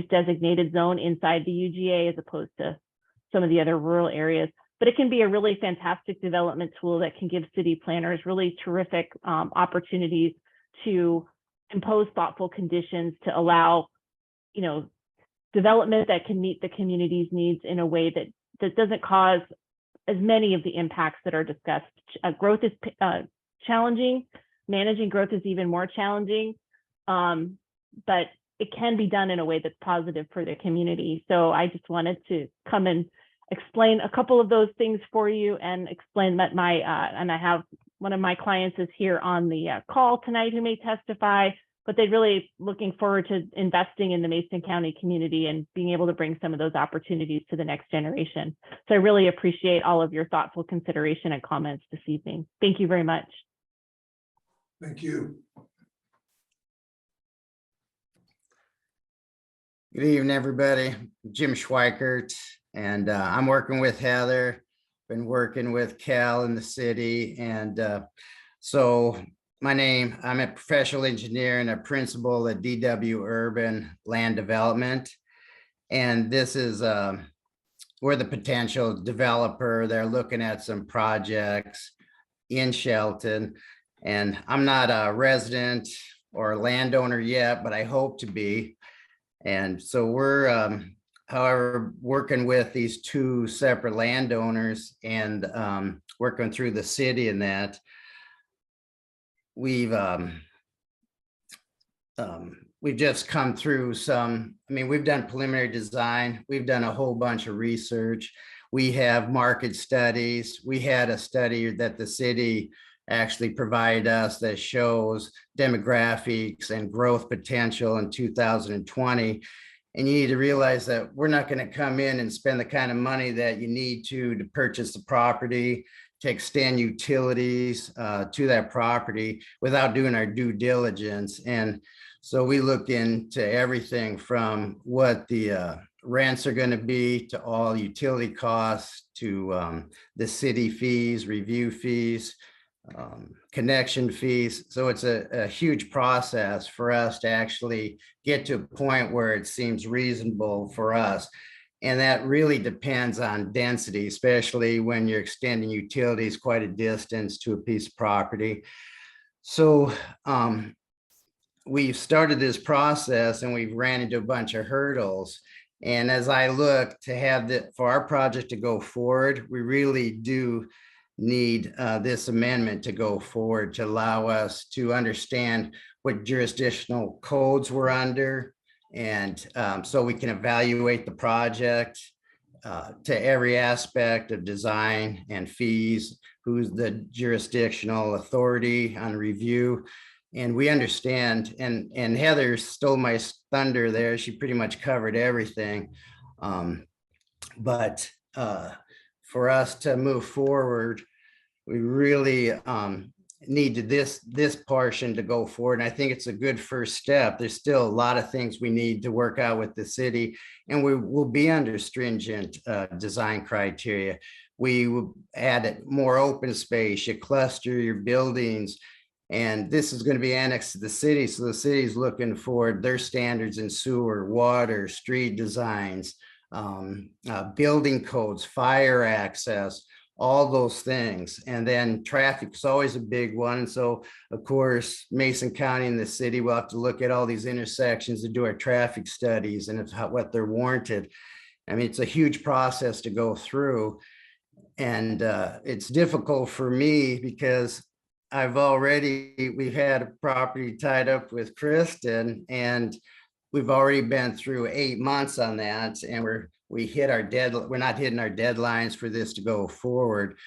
designated zone inside the UGA as opposed to some of the other rural areas. but it can be a really fantastic development tool that can give city planners really terrific opportunities to impose thoughtful conditions to allow, development that can meet the community's needs in a way that doesn't cause as many of the impacts that are discussed. Growth is challenging. Managing growth is even more challenging, but it can be done in a way that's positive for the community. So I just wanted to come and explain a couple of those things for you and explain that and I have one of my clients is here on the call tonight who may testify, but they're really looking forward to investing in the Mason County community and being able to bring some of those opportunities to the next generation. So I really appreciate all of your thoughtful consideration and comments this evening. Thank you very much. Thank you. Good evening, everybody. Jim Schweikert, and I'm working with Heather, been working with Cal in the city. And so I'm a professional engineer and a principal at DW Urban Land Development. And this is, we're the potential developer. They're looking at some projects in Shelton. And I'm not a resident or a landowner yet, but I hope to be. And so we're, however, working with these two separate landowners and working through the city in that. We've just come through we've done preliminary design. We've done a whole bunch of research. We have market studies. We had a study that the city actually provided us that shows demographics and growth potential in 2020. And you need to realize that we're not going to come in and spend the kind of money that you need to purchase the property, to extend utilities to that property without doing our due diligence. And so we looked into everything from what the rents are going to be to all utility costs to the city fees, review fees, connection fees. So it's a huge process for us to actually get to a point where it seems reasonable for us. And that really depends on density, especially when you're extending utilities quite a distance to a piece of property. So we've started this process and we've ran into a bunch of hurdles. And as I look to have for our project to go forward, we really do need this amendment to go forward to allow us to understand what jurisdictional codes we're under. And so we can evaluate the project to every aspect of design and fees, who's the jurisdictional authority on review. And we understand, and Heather stole my thunder there. She pretty much covered everything. But for us to move forward, we really need this portion to go forward. And I think it's a good first step. There's still a lot of things we need to work out with the city, and we will be under stringent design criteria. We will add more open space, you cluster your buildings, and this is going to be annexed to the city. So the city is looking for their standards in sewer, water, street designs, building codes, fire access, all those things. And then traffic is always a big one. So of course, Mason County and the city will have to look at all these intersections to do our traffic studies and what they're warranted. I mean, it's a huge process to go through. And it's difficult for me because we've had a property tied up with Kristen, and we've already been through 8 months on that, and we're not hitting our deadlines for this to go forward.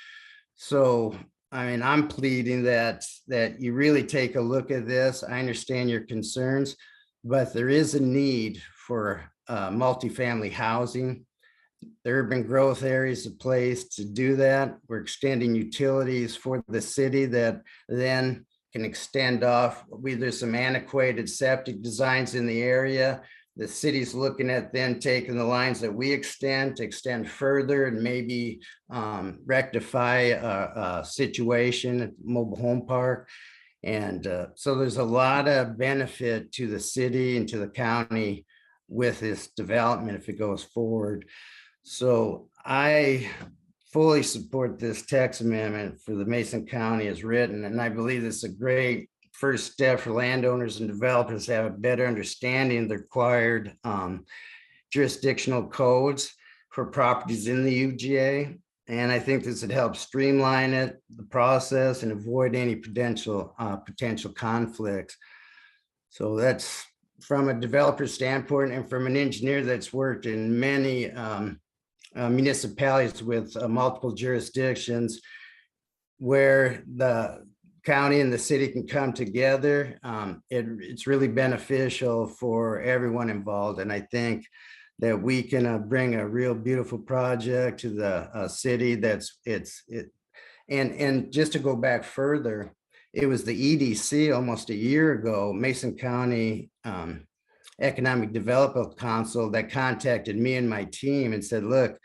So, I mean, I'm pleading that you really take a look at this. I understand your concerns, but there is a need for multifamily housing. The urban growth area is a place to do that. We're extending utilities for the city that then can extend off. There's some antiquated septic designs in the area. The city's looking at then taking the lines that we extend to extend further and maybe rectify a situation at mobile home park. And so there's a lot of benefit to the city and to the county with this development if it goes forward. So I fully support this text amendment for the Mason County as written, and I believe it's a great first step for landowners and developers to have a better understanding of the required jurisdictional codes for properties in the UGA. And I think this would help streamline it, the process, and avoid any potential conflicts. So that's from a developer standpoint and from an engineer that's worked in many municipalities with multiple jurisdictions where the county and the city can come together. It's really beneficial for everyone involved. And I think that we can bring a real beautiful project to the city and just to go back further, it was the EDC almost a year ago, Mason County Economic Development Council, that contacted me and my team and said, look,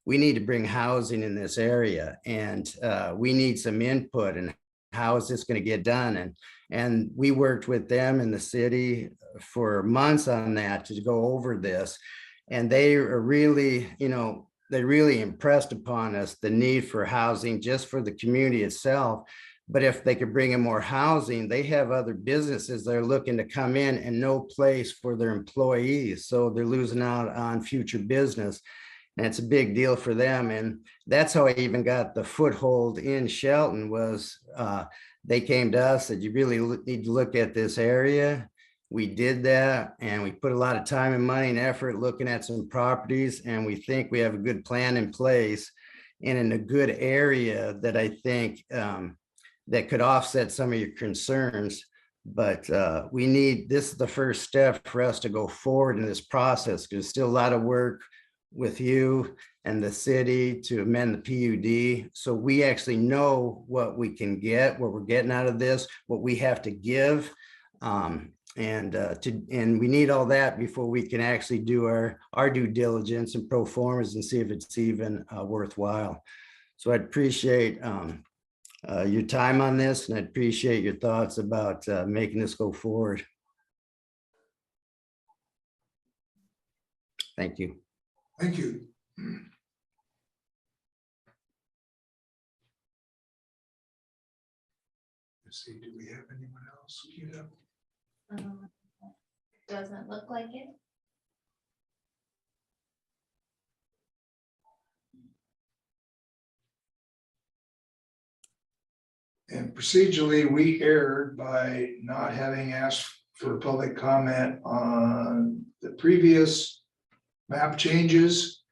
we need to bring housing in this area, and we need some input, and how is this going to get done? And we worked with them in the city for months on that to go over this. And they are really, they really impressed upon us the need for housing just for the community itself. But if they could bring in more housing, they have other businesses that are looking to come in and no place for their employees. So they're losing out on future business. And it's a big deal for them. And that's how I even got the foothold in Shelton was they came to us, said, you really need to look at this area. We did that, and we put a lot of time and money and effort looking at some properties, and we think we have a good plan in place and in a good area that I think that could offset some of your concerns. But this is the first step for us to go forward in this process. There's still a lot of work with you and the city to amend the PUD. So we actually know what we can get, what we're getting out of this, what we have to give. And we need all that before we can actually do our due diligence and pro formas and see if it's even worthwhile. So I'd appreciate your time on this, and I'd appreciate your thoughts about making this go forward. Thank you. Thank you. Let's see, do we have anyone else queued up? Doesn't look like it. And procedurally, we erred by not having asked for public comment on the previous map changes.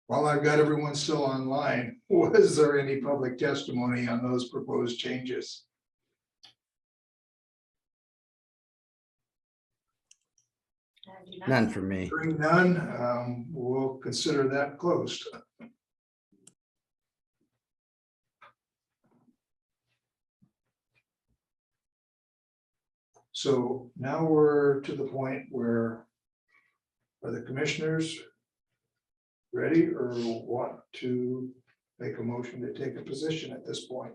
While I've got everyone still online, was there any public testimony on those proposed changes? None for me. Hearing none, we'll consider that closed. So now we're to the point where are the commissioners ready or want to make a motion to take a position at this point?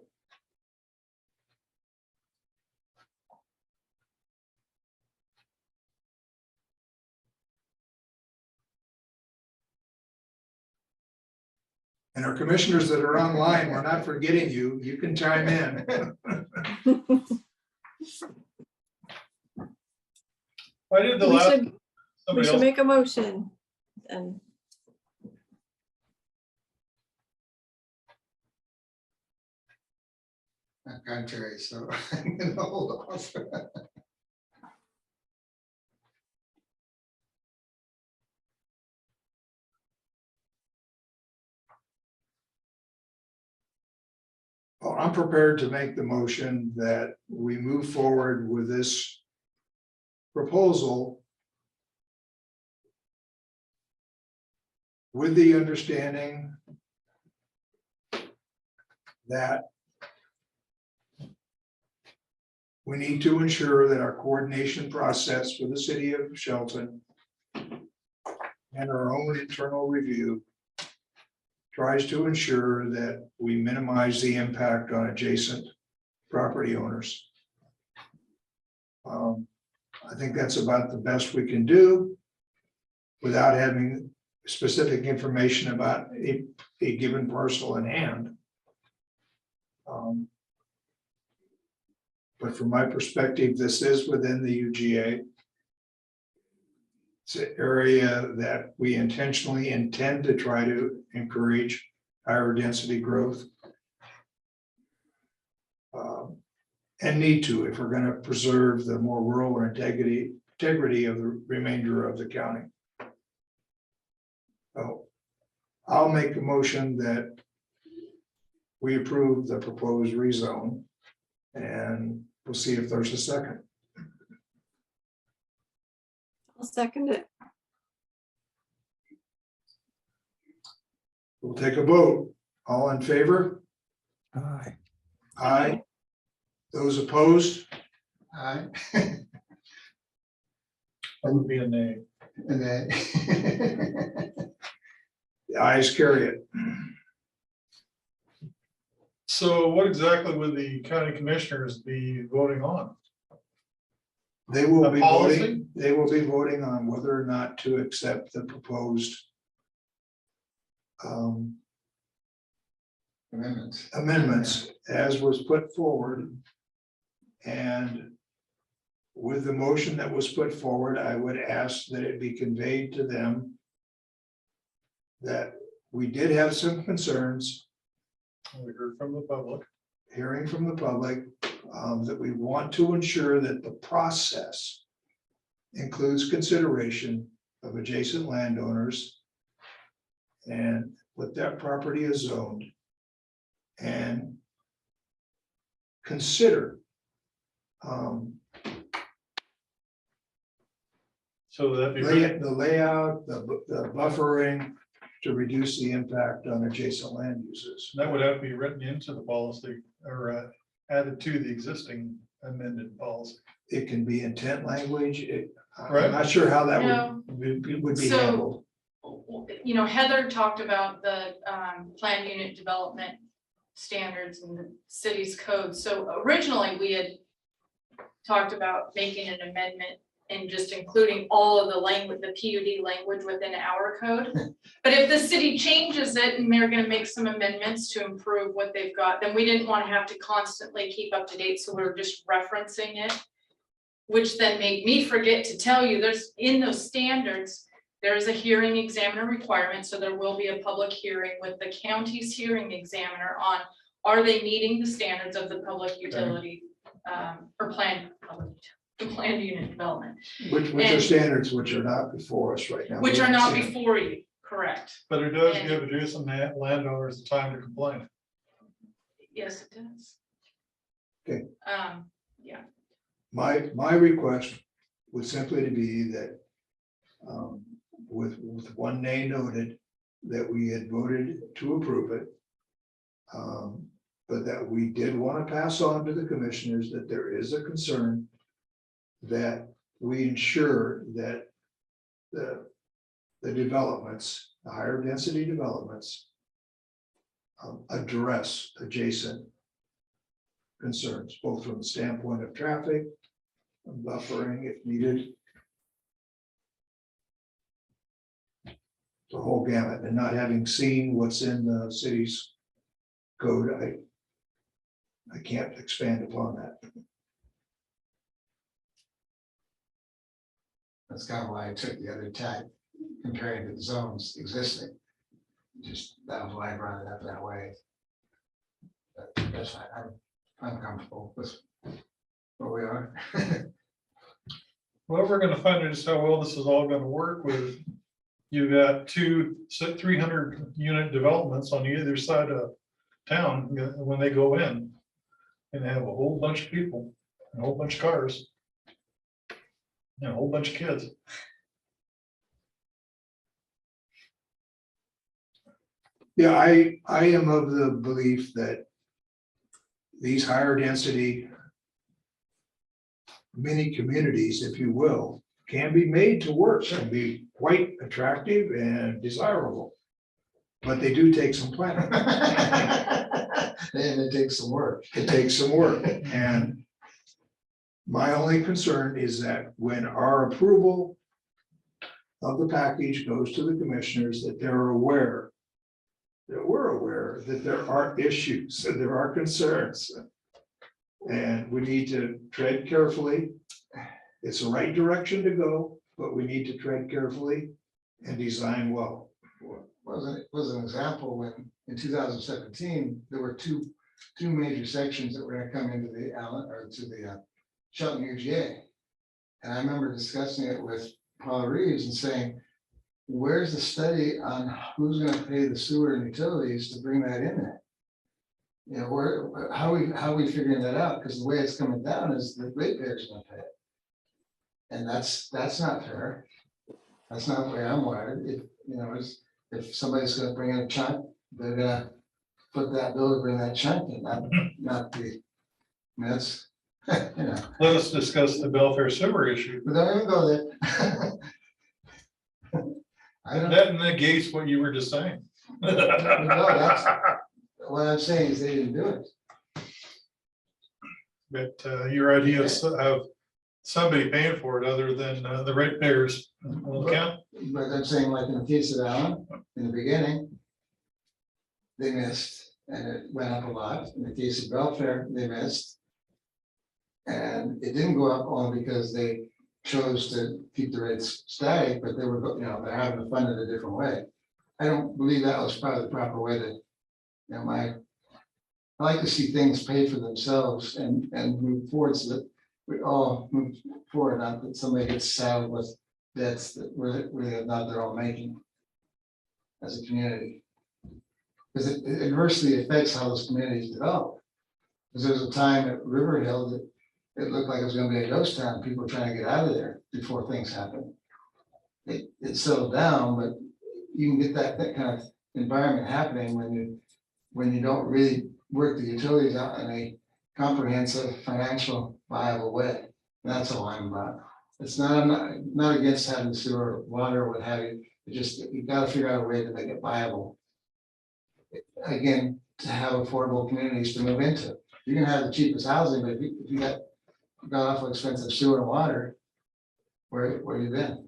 And our commissioners that are online, we're not forgetting you. You can chime in. I did the We last, should, we somebody should else, make a motion. And Not contrary, so I'm gonna hold off. Well, I'm prepared to make the motion that we move forward with this proposal with the understanding that we need to ensure that our coordination process for the city of Shelton and our own internal review tries to ensure that we minimize the impact on adjacent property owners. I think that's about the best we can do without having specific information about a given parcel in hand. But from my perspective, this is within the UGA. It's an area that we intentionally intend to try to encourage higher density growth. And need to, if we're going to preserve the more rural integrity of the remainder of the county. So I'll make a motion that we approve the proposed rezone, and we'll see if there's a second. I'll second it. We'll take a vote. All in favor? Aye. Aye. Those opposed? Aye. That would be a nay. And then. The ayes carry it. So what exactly would the county commissioners be voting on? They will A be policy? voting, they will be voting on whether or not to accept the proposed amendments as was put forward. And with the motion that was put forward, I would ask that it be conveyed to them that we did have some concerns, We heard from the public. hearing from the public, that we want to ensure that the process includes consideration of adjacent landowners and what that property is zoned, and consider So that'd be, the layout, the buffering to reduce the impact on adjacent land uses. that would have to be written into the policy or added to the existing amended policy. It can be intent language. I'm Right. not sure how that No. would be So- handled. You know, Heather talked about the planned unit development standards and the city's code. So originally, we had talked about making an amendment and just including all of the language, the PUD language within our code. But if the city changes it and they're gonna make some amendments to improve what they've got, then we didn't want to have to constantly keep up to date, so we were just referencing it. Which then made me forget to tell you, there's, in those standards, there is a hearing examiner requirement, so there will be a public hearing with the county's hearing examiner on, are they meeting the standards of the public utility, or planned unit development, Which are And- standards which are not before us right now. which We are not haven't seen before you, correct? But it does And- give adjacent landowners the time to complain. Yes, it does. Okay. Yeah, My request would simply to be that, with one nay noted, that we had voted to approve it. But that we did want to pass on to the commissioners that there is a concern that we ensure that the developments, the higher density developments, address adjacent concerns, both from the standpoint of traffic, buffering if needed. The whole gamut, and not having seen what's in the city's code, I can't expand upon that. That's kind of why I took the other tack, comparing to the zones existing. Just, that was why I brought it up that way. But that's fine, I'm comfortable with where we are. Well, we're gonna find out just how well this is all gonna work with. You've got 300 unit developments on either side of town when they go in. And they have a whole bunch of people, and a whole bunch of cars. And a whole bunch of kids. Yeah, I am of the belief that these higher density mini communities, if you will, can be made to work and be quite attractive and desirable. But they do take some planning. And it takes some work. It takes some work, and my only concern is that when our approval of the package goes to the commissioners, that they're aware, that we're aware that there are issues and there are concerns. And we need to tread carefully. It's the right direction to go, but we need to tread carefully and design well. Was an example when in 2017, there were two major sections that were gonna come into the Allen or to the Shelton UGA. And I remember discussing it with Paul Reeves and saying, where's the study on who's gonna pay the sewer and utilities to bring that in there? You know, how are we figuring that out? Because the way it's coming down is the ratepayers gonna pay it. And that's not fair. That's not the way I'm wired. If somebody's gonna bring in a chunk, they're gonna put that bill to bring that chunk in, not the, that's, Let us discuss the welfare sewer issue. but don't even go there. I don't, That negates what you were just saying. no, that's, what I'm saying is they didn't do it. But your idea of somebody paying for it other than the ratepayers will count. But I'm saying like in the case of Allen, in the beginning, they missed and it went up a lot. In the case of welfare, they missed. And it didn't go up only because they chose to keep the rates static, but they were, they're having to fund it a different way. I don't believe that was probably the proper way to, I like to see things pay for themselves and move forward so that we all move forward, not that somebody gets saddled with debts that really not their own making as a community. Because it adversely affects how those communities develop. Because there was a time at River Hill that it looked like it was gonna be a ghost town, people were trying to get out of there before things happened. It settled down, but you can get that kind of environment happening when you don't really work the utilities out in a comprehensive, financial, viable way. And that's all I'm about. It's not, I'm not against having sewer, water, what have you. It just, you've got to figure out a way to make it viable. Again, to have affordable communities to move into. You can have the cheapest housing, but if you got awful expensive sewer and water, where you been?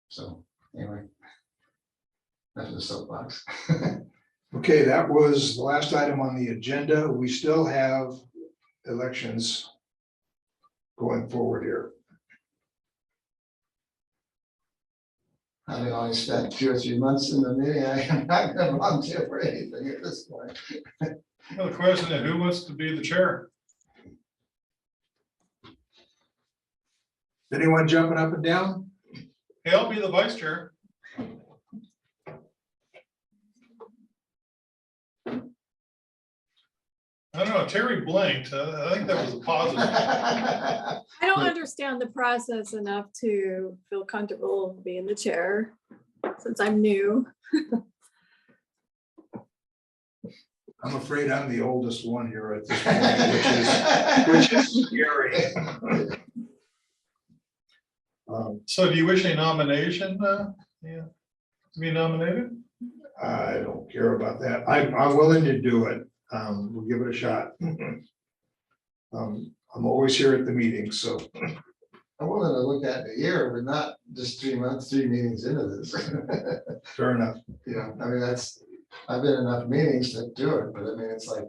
So anyway, that's the soapbox. Okay, that was the last item on the agenda. We still have elections going forward here. Having only spent 2 or 3 months in the meeting, I am not gonna volunteer for anything at this point. Well, the question is, who wants to be the chair? Anyone jumping up and down? Hey, I'll be the vice chair. I don't know, Terry blinked. I think that was a positive. I don't understand the process enough to feel comfortable being the chair, since I'm new. I'm afraid I'm the oldest one here at this point, which is scary. So do you wish a nomination, to be nominated? I don't care about that. I'm willing to do it. We'll give it a shot. I'm always here at the meeting, so. I'm willing to look at a year, but not just 3 months, 3 meetings into this. Fair enough. I mean, I've been in enough meetings to do it, but I mean, it's like,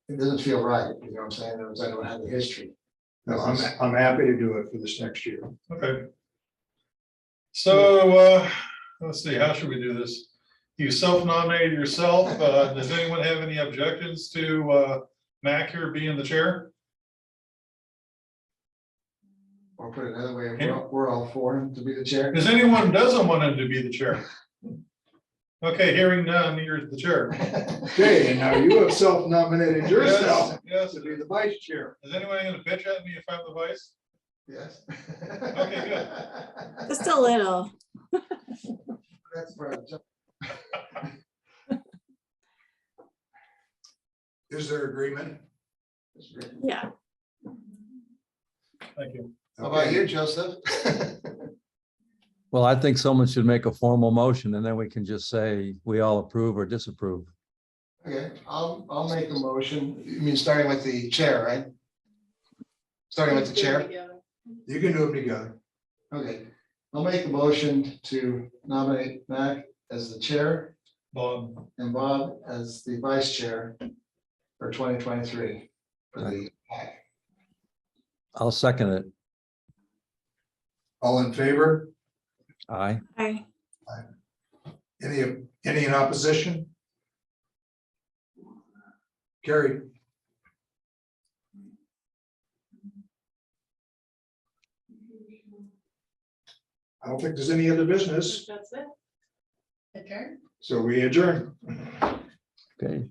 it doesn't feel right, you know what I'm saying? In other words, I don't have the history. No, I'm happy to do it for this next year. Okay. So, let's see, how should we do this? You self-nominated yourself. Does anyone have any objections to Mac here being the chair? Or put it another way, we're all for him to be the chair. Does anyone doesn't want him to be the chair? Okay, hearing none, you're the chair. Okay, and now you have self-nominated yourself Yes. to be the vice chair. Is anyone gonna pitch at me if I'm the vice? Yes. Okay, good. Just a little. That's part of the job. Is there agreement? Yeah. Thank you. How about you, Joseph? Well, I think someone should make a formal motion and then we can just say we all approve or disapprove. Okay, I'll make a motion. You mean starting with the chair, right? Starting with the chair? You can do them together. Okay, I'll make a motion to nominate Mac as the chair Bob, and Bob as the vice chair for 2023 for the PAC. I'll second it. All in favor? Aye. Aye. Any in opposition? Carried. I don't think there's any other business, That's it. Adjourn. so we adjourn. Okay.